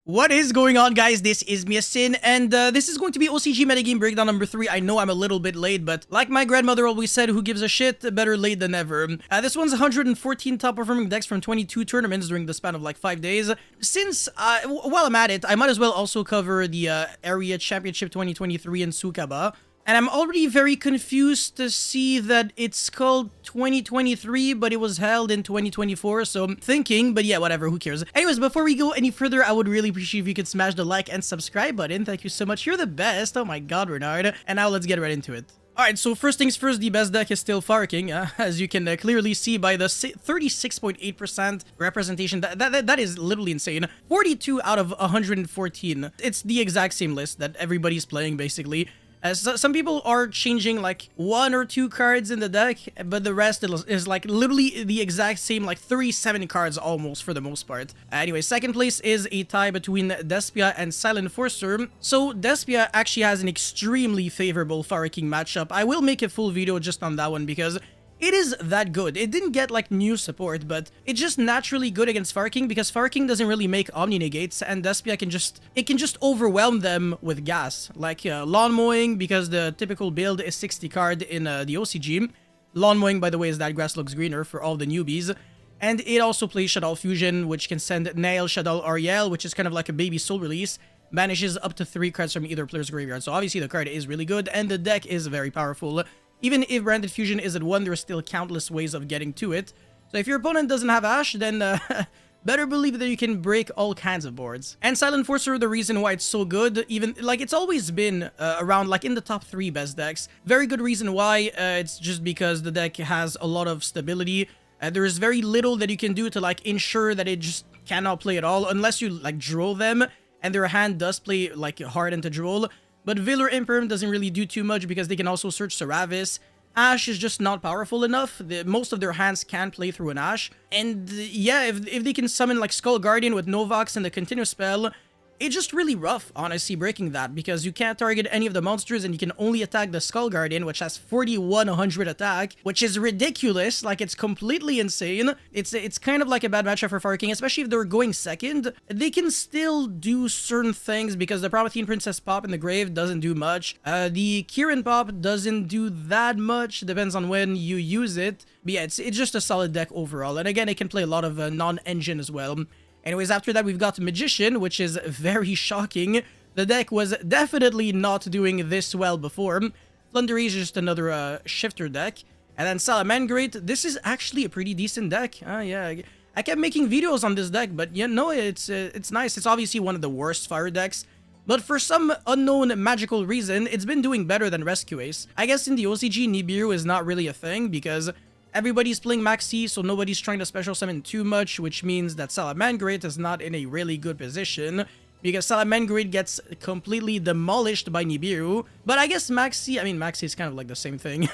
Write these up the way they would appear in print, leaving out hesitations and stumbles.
What is going on, guys? This is Miasin, and this is going to be OCG Metagame Breakdown number 3. I know I'm a little bit late, but like my grandmother always said, who gives a shit? Better late than never. This one's 114 top-performing decks from 22 tournaments during the span of like 5 days. Since, while I'm at it, I might as well also cover the Area Championship 2023 in Tsukaba. And I'm already very confused to see that it's called 2023, but it was held in 2024, so I'm thinking, but yeah, whatever, who cares. Anyways, before we go any further, I would really appreciate if you could smash the like and subscribe button. Thank you so much, you're the best. Oh my god, Renard. And now let's get right into it. Alright, so first things first, the best deck is still Fire King, as you can clearly see by the 36.8% representation. That is literally insane. 42 out of 114. It's the exact same list that everybody's playing, basically. Some people are changing like 1 or 2 cards in the deck, but the rest is like literally the exact same, like 37 cards almost for the most part. Anyway, second place is a tie between Despa and Silent Forcer. So Despa actually has an extremely favorable Fire King matchup. I will make a full video just on that one because it is that good. It didn't get like new support, but it's just naturally good against Fire King because Fire King doesn't really make Omni Negates, and Despa can just overwhelm them with gas. Like Lawn Mowing, because the typical build is 60 card in the OCG. Lawn Mowing, by the way, is that grass looks greener for all the newbies. And it also plays Shaddoll Fusion, which can send Nail, Shaddoll, Ariel, which is kind of like a baby soul release. Banishes up to 3 cards from either player's graveyard. So obviously the card is really good, and the deck is very powerful. Even if Branded Fusion is at 1, there are still countless ways of getting to it. So if your opponent doesn't have Ash, then better believe that you can break all kinds of boards. And Silent Forcer, the reason why it's so good, even like it's always been around like in the top 3 best decks. Very good reason why, it's just because the deck has a lot of stability. There is very little that you can do to like ensure that it just cannot play at all, unless you like draw them, and their hand does play like hard into draw. But Veilor Imperm doesn't really do too much because they can also search Seravis. Ash is just not powerful enough. Most of their hands can play through an Ash. And yeah, if they can summon like Skull Guardian with Novax and the continuous spell, it's just really rough, honestly, breaking that, because you can't target any of the monsters and you can only attack the Skull Guardian, which has 4100 attack, which is ridiculous. Like, it's completely insane. It's kind of like a bad matchup for Fire King, especially if they're going second. They can still do certain things because the Promethean Princess pop in the grave doesn't do much. The Kirin pop doesn't do that much, depends on when you use it. But yeah, it's just a solid deck overall. And again, it can play a lot of non-engine as well. Anyways, after that, we've got Magician, which is very shocking. The deck was definitely not doing this well before. Flundery is just another shifter deck. And then Salamangrate, this is actually a pretty decent deck. Yeah, I kept making videos on this deck, but yeah, no, it's nice. It's obviously one of the worst fire decks. But for some unknown magical reason, it's been doing better than Rescue Ace. I guess in the OCG, Nibiru is not really a thing because everybody's playing Maxi, so nobody's trying to special summon too much, which means that Salamangrate is not in a really good position, because Salamangrate gets completely demolished by Nibiru. But I guess Maxi is kind of like the same thing.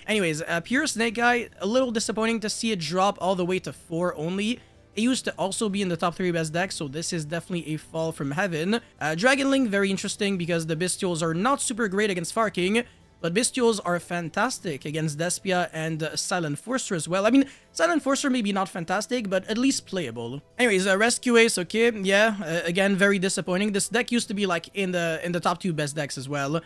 Anyways, Pure Snake Eye, a little disappointing to see it drop all the way to 4 only. It used to also be in the top 3 best decks, so this is definitely a fall from heaven. Dragonling, very interesting, because the Bestials are not super great against Fire King, but Bestials are fantastic against Despa and Silent Forcer as well. I mean, Silent Forcer maybe not fantastic, but at least playable. Anyways, Rescue Ace, okay, yeah, again, very disappointing. This deck used to be like in the top 2 best decks as well.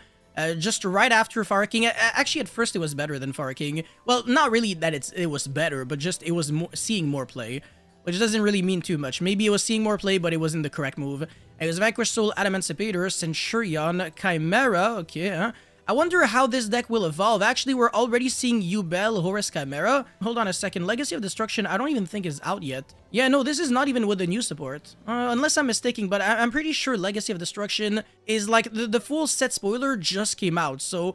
Just right after Fire King. Actually, at first it was better than Fire King. Well, not really that it was better, but just it was seeing more play, which doesn't really mean too much. Maybe it was seeing more play, but it wasn't the correct move. It was Vanquish Soul, Adamancipator, Centurion, Chimera, okay, I wonder how this deck will evolve. Actually, we're already seeing Yubel, Horus Chimera. Hold on a second. Legacy of Destruction, I don't even think is out yet. Yeah, no, this is not even with the new support. Unless I'm mistaken, but I'm pretty sure Legacy of Destruction is like the full set spoiler just came out. So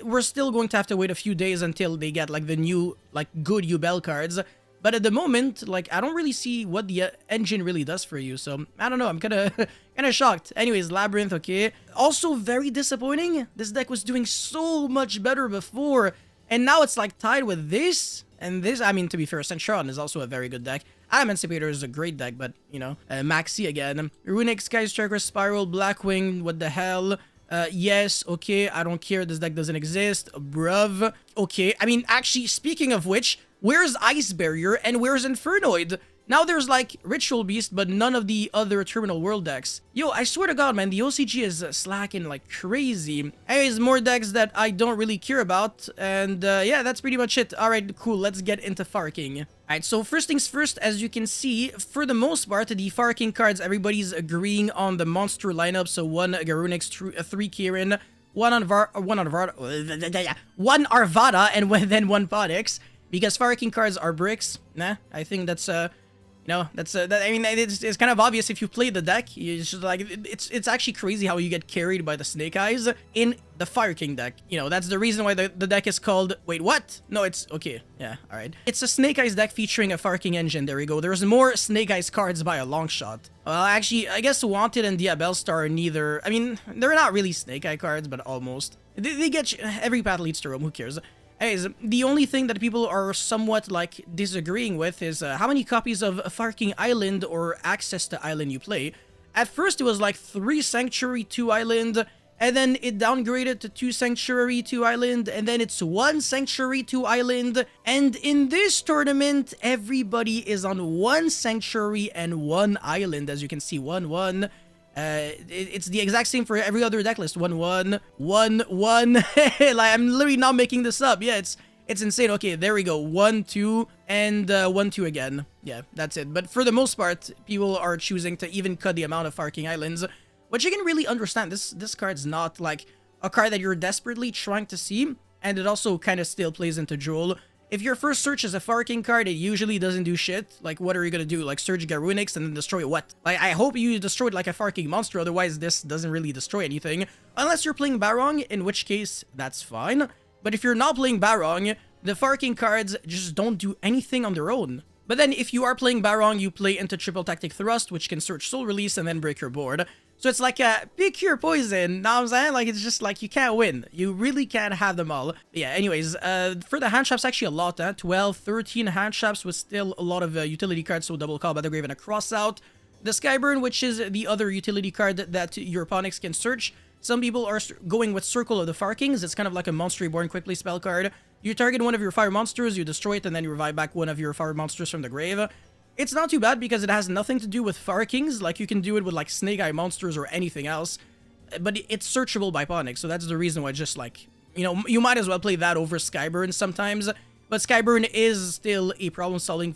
we're still going to have to wait a few days until they get like the new, like good Yubel cards. But at the moment, like, I don't really see what the engine really does for you. So, I don't know. I'm kind of shocked. Anyways, Labyrinth, okay. Also, very disappointing. This deck was doing so much better before. And now it's, like, tied with this. And this, I mean, to be fair, Centurion is also a very good deck. Emancipator is a great deck, but, you know, Maxi again. Runic, Sky Striker, Spiral, Blackwing, what the hell? Yes, okay, I don't care. This deck doesn't exist. Bruv. Okay, I mean, actually, speaking of which, where's Ice Barrier and where's Infernoid? Now there's like Ritual Beast, but none of the other Terminal World decks. Yo, I swear to God, man, the OCG is slacking like crazy. Anyways, more decks that I don't really care about, and yeah, that's pretty much it. Alright, cool, let's get into Farking. Alright, so first things first, as you can see, for the most part, the Farking cards, everybody's agreeing on the monster lineup, so 1 Garunix, 3 Kirin, one Arvada, and then 1 Podix, because Farking cards are bricks. Nah, I think that's I mean, it's kind of obvious if you play the deck. You just like it's actually crazy how you get carried by the Snake Eyes in the Fire King deck. You know, that's the reason why the deck is called. Wait, what? No, it's okay. Yeah, all right. It's a Snake Eyes deck featuring a Fire King engine. There we go. There's more Snake Eyes cards by a long shot. Well, actually, I guess Wanted and Diabellstar are neither. I mean, they're not really Snake Eye cards, but almost. They get you, every path leads to Rome. Who cares? Anyways, the only thing that people are somewhat like disagreeing with is how many copies of Fire King Island or Access to Island you play. At first it was like 3 Sanctuary, 2 Island, and then it downgraded to 2 Sanctuary, 2 Island, and then it's 1 Sanctuary, 2 Island, and in this tournament everybody is on 1 Sanctuary and 1 Island, as you can see, 1-1. It's the exact same for every other deck list. 1-1, 1-1. Like, I'm literally not making this up. Yeah, it's insane. Okay, there we go. 1-2 and 1-2 again. Yeah, that's it. But for the most part, people are choosing to even cut the amount of Fire King Islands, which you can really understand. This card's not like a card that you're desperately trying to see, and it also kind of still plays into Droll. If your first search is a Fire King card, it usually doesn't do shit. Like, what are you gonna do? Like, search Garunix and then destroy what? Like, I hope you destroyed like a Fire King monster, otherwise this doesn't really destroy anything. Unless you're playing Barong, in which case, that's fine. But if you're not playing Barong, the Fire King cards just don't do anything on their own. But then if you are playing Barong, you play into Triple Tactic Thrust, which can search Soul Release and then break your board. So it's like a pick your poison, know what I'm saying? Like, it's just like you can't win. You really can't have them all. But yeah, anyways, for the hand traps, actually a lot, 12, 13 hand traps with still a lot of utility cards, so double call by the grave and a cross out. The Skyburn, which is the other utility card that your opponents can search. Some people are going with Circle of the Fire Kings. It's kind of like a Monster Reborn quickly spell card. You target one of your fire monsters, you destroy it, and then you revive back one of your fire monsters from the grave. It's not too bad because it has nothing to do with Fire Kings. Like, you can do it with like Snake Eye monsters or anything else. But it's searchable by Ponic, so that's the reason why just like, you know, you might as well play that over Skyburn sometimes. But Skyburn is still a problem-solving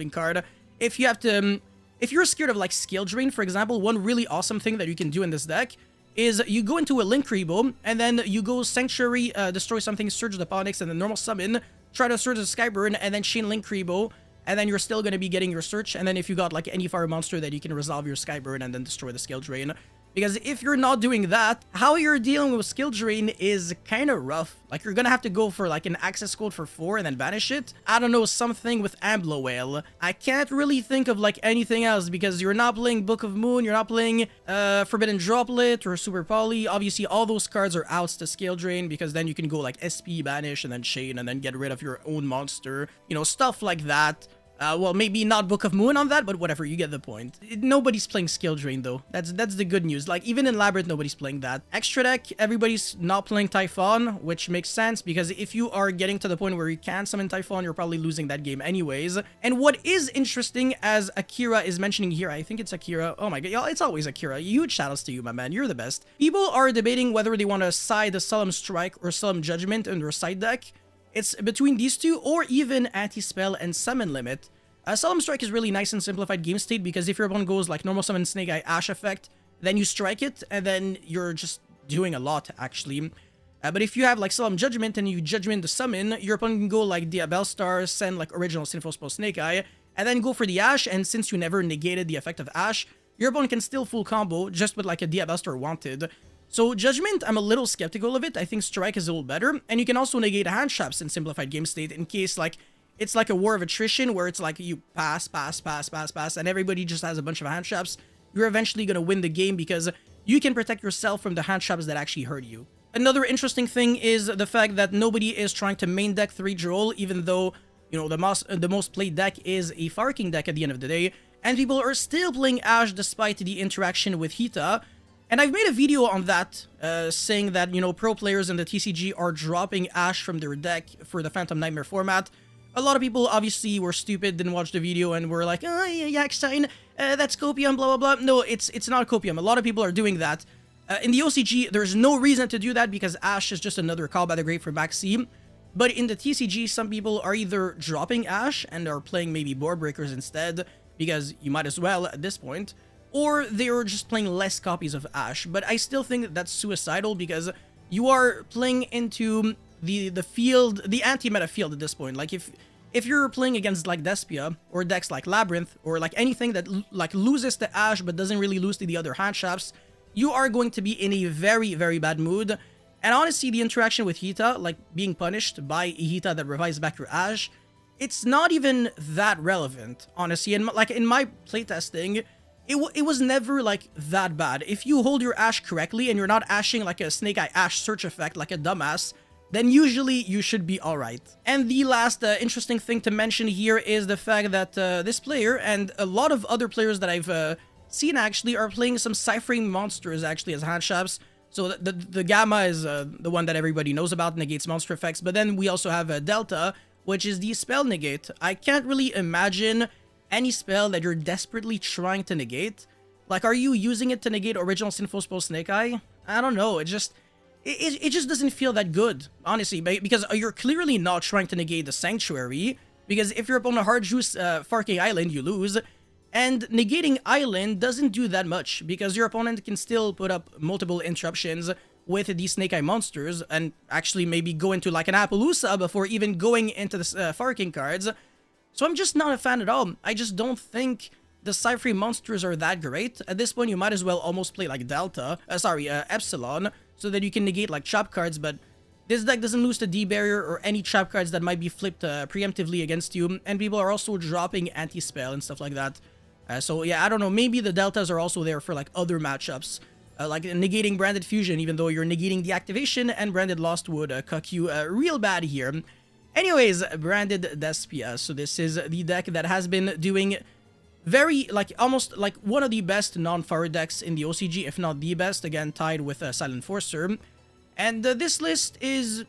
card. If you have to... If you're scared of like Skill Drain, for example, one really awesome thing that you can do in this deck is you go into a Link Rebo, and then you go Sanctuary, destroy something, search the Ponics, and then normal summon, try to search the Skyburn, and then chain Link Rebo, and then you're still going to be getting your search, and then if you got like any fire monster that you can resolve your Skyburn and then destroy the Skill Drain. Because if you're not doing that, how you're dealing with Skill Drain is kind of rough. Like, you're gonna have to go for like an access code for 4 and then banish it. I don't know, something with Amblo Whale. I can't really think of like anything else because you're not playing Book of Moon, you're not playing Forbidden Droplet or Super Poly. Obviously, all those cards are outs to Skill Drain because then you can go like SP, banish, and then chain, and then get rid of your own monster. You know, stuff like that. Well, maybe not Book of Moon on that, but whatever, you get the point. Nobody's playing Skill Drain, though. That's the good news. Like, even in Labyrinth, nobody's playing that. Extra deck, everybody's not playing Typhon, which makes sense, because if you are getting to the point where you can summon Typhon, you're probably losing that game anyways. And what is interesting, as Akira is mentioning here, I think it's Akira. Oh my god, y'all, it's always Akira. Huge shoutouts to you, my man. You're the best. People are debating whether they want to side the Solemn Strike or Solemn Judgment in their side deck. It's between these two, or even Anti-Spell and Summon Limit. Solemn Strike is really nice in simplified game state because if your opponent goes like normal summon Snake Eye Ash effect, then you strike it, and then you're just doing a lot, actually. But if you have like Solemn Judgment and you Judgment the summon, your opponent can go like Diabellstar, send like original Sinful Spell Snake Eye, and then go for the Ash, and since you never negated the effect of Ash, your opponent can still full combo just with like a Diabellstar Wanted. So Judgment, I'm a little skeptical of it. I think Strike is a little better, and you can also negate hand traps in simplified game state in case like it's like a war of attrition where it's like you pass, and everybody just has a bunch of hand traps. You're eventually going to win the game because you can protect yourself from the hand traps that actually hurt you. Another interesting thing is the fact that nobody is trying to main deck 3 Droll, even though, you know, the most played deck is a Fire King deck at the end of the day, and people are still playing Ash despite the interaction with Hita. And I've made a video on that, saying that, you know, pro players in the TCG are dropping Ash from their deck for the Phantom Nightmare format. A lot of people obviously were stupid, didn't watch the video, and were like, oh, yeah, yak sign, that's copium, blah, blah, blah. No, it's not copium. A lot of people are doing that. In the OCG, there's no reason to do that because Ash is just another call by the Great for Maxi. But in the TCG, some people are either dropping Ash and are playing maybe board breakers instead, because you might as well at this point, or they're just playing less copies of Ash. But I still think that that's suicidal because you are playing into the field, the anti-meta field at this point. Like if you're playing against like Despa or decks like Labyrinth or like anything that like loses to Ash but doesn't really lose to the other handshafts, you are going to be in a very, very bad mood. And honestly, the interaction with Hita, like being punished by a Hita that revives back your Ash, it's not even that relevant, honestly. And like in my playtesting, it was never like that bad. If you hold your Ash correctly and you're not ashing like a Snake Eye Ash search effect like a dumbass, then usually you should be alright. And the last interesting thing to mention here is the fact that this player and a lot of other players that I've seen actually are playing some ciphering monsters actually as handshafts. So the Gamma is the one that everybody knows about, negates monster effects, but then we also have Delta, which is the spell negate. I can't really imagine any spell that you're desperately trying to negate. Like, are you using it to negate original Sinful Spell Snake Eye? I don't know, it just doesn't feel that good, honestly, because you're clearly not trying to negate the Sanctuary, because if you're up on a hard juice Farking Island, you lose. And negating Island doesn't do that much, because your opponent can still put up multiple interruptions with these Snake Eye monsters, and actually maybe go into like an Appaloosa before even going into the Farking cards. So I'm just not a fan at all. I just don't think the Cypher monsters are that great. At this point, you might as well almost play like Delta, Epsilon, so that you can negate like trap cards, but this deck doesn't lose to D-Barrier or any trap cards that might be flipped preemptively against you, and people are also dropping anti-spell and stuff like that. So yeah, I don't know, maybe the Deltas are also there for like other matchups, like negating Branded Fusion, even though you're negating the activation, and Branded Lost would cuck you real bad here. Anyways, Branded Despa, so this is the deck that has been doing very, like, almost like one of the best non-fire decks in the OCG, if not the best, again, tied with Silent Forcer. And this list is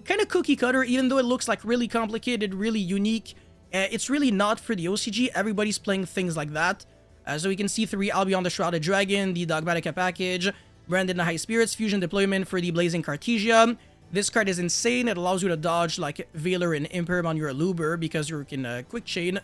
kind of cookie cutter, even though it looks like really complicated, really unique. It's really not for the OCG. Everybody's playing things like that. So we can see 3 Albion the Shrouded Dragon, the Dogmatica package, Branded High Spirits, Fusion Deployment for the Blazing Cartesia. This card is insane. It allows you to dodge like Veiler and Imperm on your Luber because you can quick chain,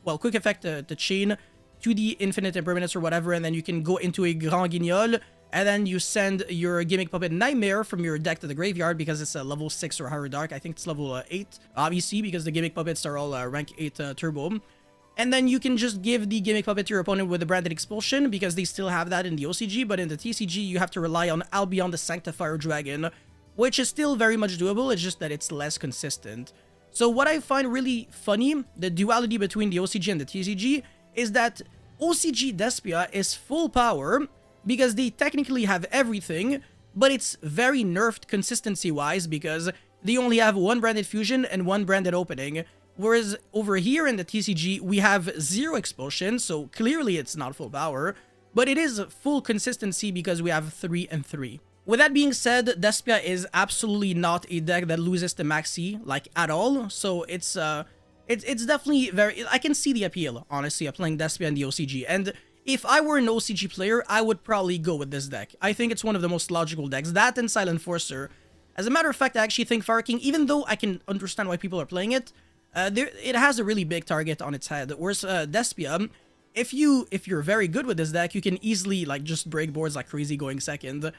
quick effect the chain to the Infinite Impermanence or whatever, and then you can go into a Grand Guignol, and then you send your Gimmick Puppet Nightmare from your deck to the graveyard because it's a level 6 or higher dark. I think it's level 8, obviously, because the Gimmick Puppets are all rank 8 turbo. And then you can just give the Gimmick Puppet to your opponent with a Branded Expulsion because they still have that in the OCG, but in the TCG you have to rely on Albion the Sanctifier Dragon, which is still very much doable, it's just that it's less consistent. So what I find really funny, the duality between the OCG and the TCG, is that OCG Despa is full power, because they technically have everything, but it's very nerfed consistency-wise because they only have 1 Branded Fusion and 1 Branded Opening, whereas over here in the TCG, we have 0 Expulsion, so clearly it's not full power, but it is full consistency because we have 3 and 3. With that being said, Despa is absolutely not a deck that loses to Maxi, like, at all, so it's definitely very... I can see the appeal, honestly, of playing Despa in the OCG, and if I were an OCG player, I would probably go with this deck. I think it's one of the most logical decks, that and Silent Forcer. As a matter of fact, I actually think Fire King, even though I can understand why people are playing it, it has a really big target on its head, whereas Despa, if you're very good with this deck, you can easily, like, just break boards like crazy going second.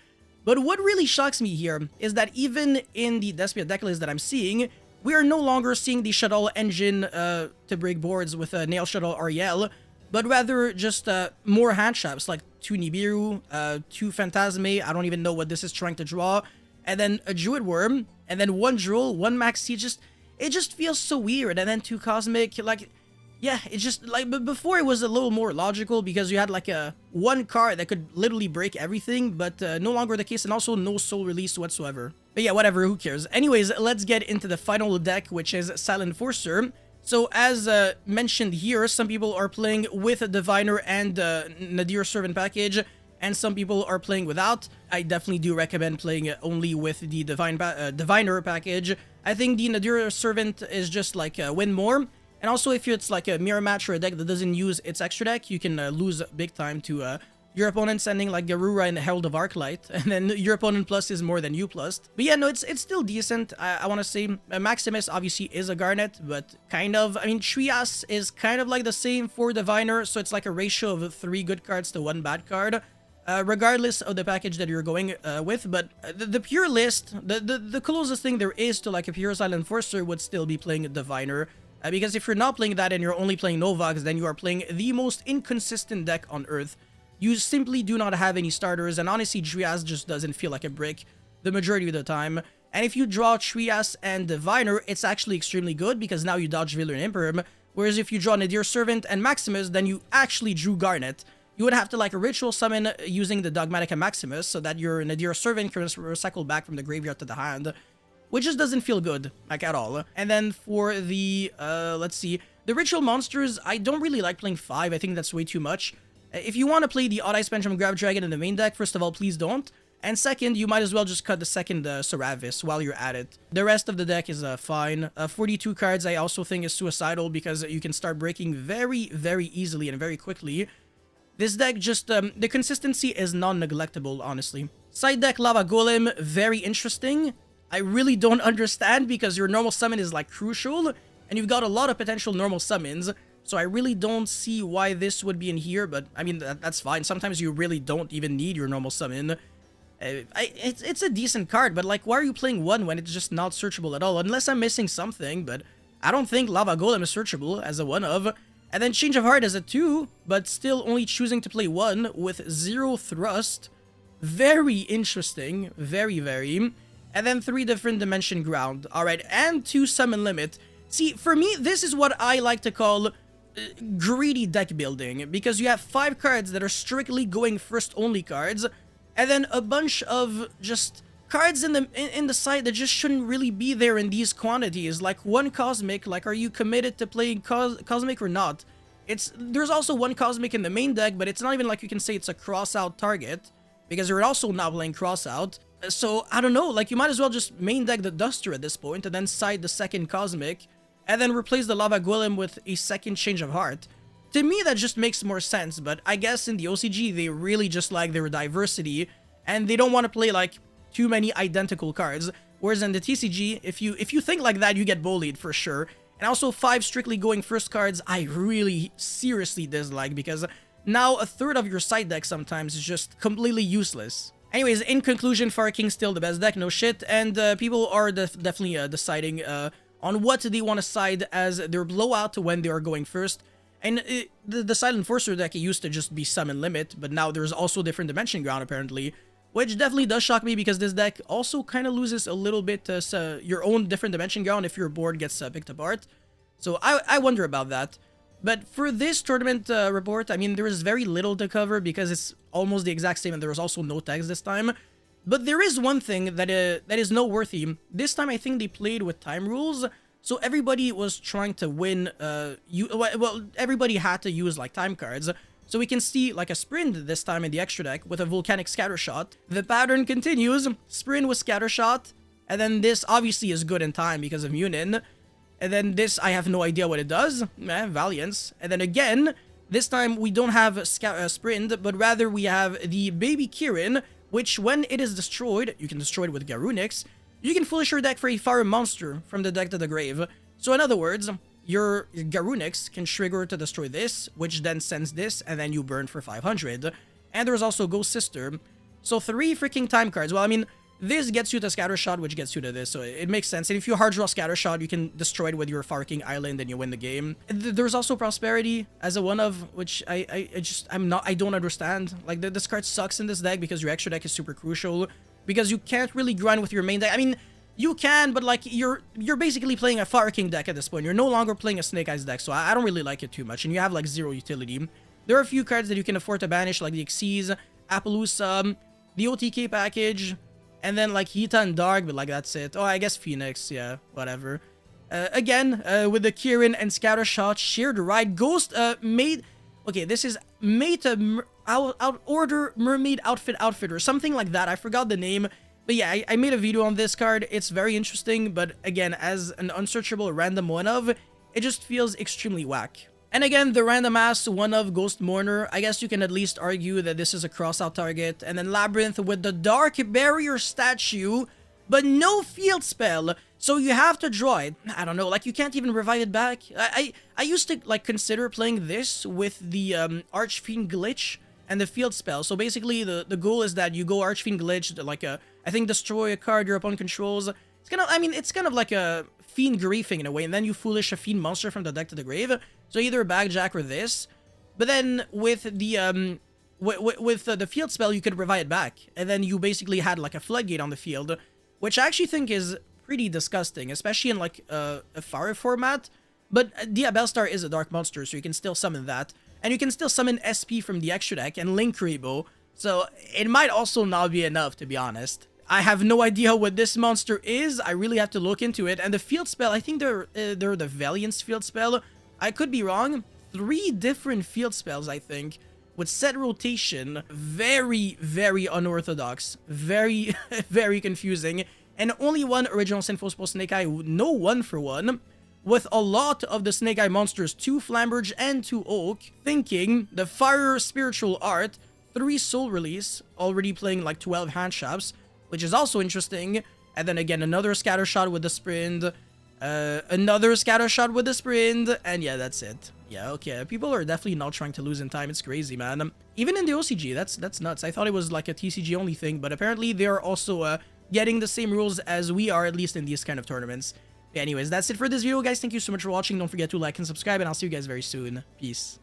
But what really shocks me here is that even in the Despa decklist that I'm seeing, we are no longer seeing the Shuttle engine to break boards with a Nail Shuttle Ariel, but rather just more handshaps, like 2 Nibiru, 2 Phantasme, I don't even know what this is trying to draw, and then a Druid Worm, and then 1 Drool, 1 Maxi, it just feels so weird, and then 2 Cosmic, like, yeah, it just, like, but before it was a little more logical because you had, like, one card that could literally break everything, but no longer the case, and also no soul release whatsoever. But yeah, whatever, who cares? Anyways, let's get into the final deck, which is Silent Forcer. So, as mentioned here, some people are playing with a Diviner and Nadir Servant package, and some people are playing without. I definitely do recommend playing only with the Diviner package, I think the Nadir Servant is just like win more. And also, if it's like a mirror match or a deck that doesn't use its extra deck, you can lose big time to your opponent sending like Garura and Herald of Arclight, and then your opponent plus is more than you plus. But yeah, no, it's still decent. I want to say Maximus obviously is a Garnet, but kind of, I mean, Trias is kind of like the same for Diviner, so it's like a ratio of 3 good cards to 1 bad card. Regardless of the package that you're going with, but the pure list, the closest thing there is to like a pure Silent Enforcer would still be playing Diviner. Because if you're not playing that and you're only playing Novax, then you are playing the most inconsistent deck on Earth. You simply do not have any starters, and honestly, Trias just doesn't feel like a brick the majority of the time. And if you draw Trias and Diviner, it's actually extremely good, because now you dodge Veiler and Imperm, whereas if you draw Nadir Servant and Maximus, then you actually drew Garnet. You would have to like a ritual summon using the Dogmatica Maximus, so that your Nadir Servant can recycle back from the graveyard to the hand, which just doesn't feel good, like, at all. And then for the, let's see, the Ritual Monsters, I don't really like playing 5, I think that's way too much. If you want to play the Odd Eyes Pendulum Grab Dragon in the main deck, first of all, please don't. And second, you might as well just cut the second Seravis while you're at it. The rest of the deck is fine. 42 cards I also think is suicidal, because you can start breaking very, very easily and very quickly. This deck just, the consistency is non-neglectable, honestly. Side deck Lava Golem, very interesting. I really don't understand, because your normal summon is like crucial, and you've got a lot of potential normal summons, so I really don't see why this would be in here, but I mean, that's fine. Sometimes you really don't even need your normal summon. It's a decent card, but like, why are you playing 1 when it's just not searchable at all? Unless I'm missing something, but I don't think Lava Golem is searchable as a 1 of. And then Change of Heart as a 2, but still only choosing to play 1 with 0 thrust. Very interesting, very, very. And then 3 different Dimension Ground, alright, and 2 Summon Limit. See, for me, this is what I like to call greedy deck building, because you have 5 cards that are strictly going first only cards, and then a bunch of just cards in the side that just shouldn't really be there in these quantities, like 1 Cosmic. Like, are you committed to playing Cosmic or not? There's also 1 Cosmic in the main deck, but it's not even like you can say it's a cross-out target, because you're also not playing cross-out. So, I don't know, like, you might as well just main deck the Duster at this point, and then side the second Cosmic, and then replace the Lava Golem with a second Change of Heart. To me, that just makes more sense, but I guess in the OCG, they really just like their diversity, and they don't want to play, like, too many identical cards. Whereas in the TCG, if you think like that, you get bullied for sure. And also 5 strictly going first cards, I really seriously dislike, because now a third of your side deck sometimes is just completely useless. Anyways, in conclusion, Fire King's still the best deck, no shit, and people are definitely deciding on what they want to side as their blowout when they are going first. And the Silent Enforcer deck, it used to just be Summon Limit, but now there's also different Dimension Ground apparently, which definitely does shock me, because this deck also kind of loses a little bit your own different Dimension Ground if your board gets picked apart. So I wonder about that. But for this tournament report, I mean, there is very little to cover, because it's almost the exact same, and there was also no text this time. But there is one thing that is noteworthy. This time, I think they played with time rules, so everybody was trying to win. Well, everybody had to use like time cards. So we can see like a Sprint this time in the extra deck with a Volcanic Scattershot. The pattern continues. Sprint with Scattershot, and then this obviously is good in time because of Munin. And then this, I have no idea what it does. Valiance. And then again, this time we don't have Sprint, but rather we have the Baby Kirin, which when it is destroyed, you can destroy it with Garunix. You can foolish your deck for a Fire Monster from the deck to the grave. So in other words, your Garunix can trigger to destroy this, which then sends this, and then you burn for 500. And there's also Ghost Sister. So 3 freaking time cards. Well, I mean, this gets you to Scattershot, which gets you to this, so it makes sense. And if you hard draw Scattershot, you can destroy it with your Fire King Island and you win the game. There's also Prosperity as a one of, which I don't understand. Like, this card sucks in this deck because your extra deck is super crucial, because you can't really grind with your main deck. I mean, you can, but like, you're basically playing a Fire King deck at this point. You're no longer playing a Snake Eyes deck, so I don't really like it too much, and you have like 0 utility. There are a few cards that you can afford to banish, like the Xyz, Appaloosa, the OTK package, and then like Hita and Dark, but like that's it. Oh, I guess Phoenix, yeah, whatever. Again, with the Kirin and Scattershot, Shared Ride, Ghost, made... Okay, this is Meta Order Mermaid Outfitter, something like that. I forgot the name. But yeah, I made a video on this card. It's very interesting, but again, as an unsearchable random one-of, it just feels extremely whack. And again, the random ass one-of Ghost Mourner, I guess you can at least argue that this is a cross-out target. And then Labyrinth with the Dark Barrier statue, but no field spell, so you have to draw it. I don't know, like you can't even revive it back. I used to like consider playing this with the Archfiend glitch and the field spell. So basically the goal is that you go Archfiend glitch, like I think destroy a card your opponent controls. It's kind of, I mean, it's kind of like a Fiend griefing in a way, and then you foolish a Fiend monster from the deck to the grave. So either Bagjack or this. But then with the the field spell, you could revive it back, and then you basically had like a floodgate on the field, which I actually think is pretty disgusting, especially in like a fire format. But Diabellstar is a dark monster, so you can still summon that. And you can still summon SP from the extra deck and Link Rebo, so it might also not be enough, to be honest. I have no idea what this monster is. I really have to look into it. And the field spell, I think they're the Valiance field spell. I could be wrong. 3 different field spells, I think, with set rotation. Very, very unorthodox. Very, very confusing. And only one original Sinful Spell Snake Eye, no 1-for-1. With a lot of the Snake Eye monsters, 2 Flamberge and 2 Oak. Thinking the Fire Spiritual Art, 3 Soul Release, already playing like 12 hand shops, which is also interesting. And then again, another Scatter Shot with the Sprint, another Scatter Shot with the Sprint, and yeah, that's it. Yeah, okay, people are definitely not trying to lose in time. It's crazy, man. Even in the OCG, that's nuts. I thought it was like a TCG only thing, but apparently they are also getting the same rules as we are, at least in these kind of tournaments. Anyways, that's it for this video, guys. Thank you so much for watching. Don't forget to like and subscribe, and I'll see you guys very soon. Peace.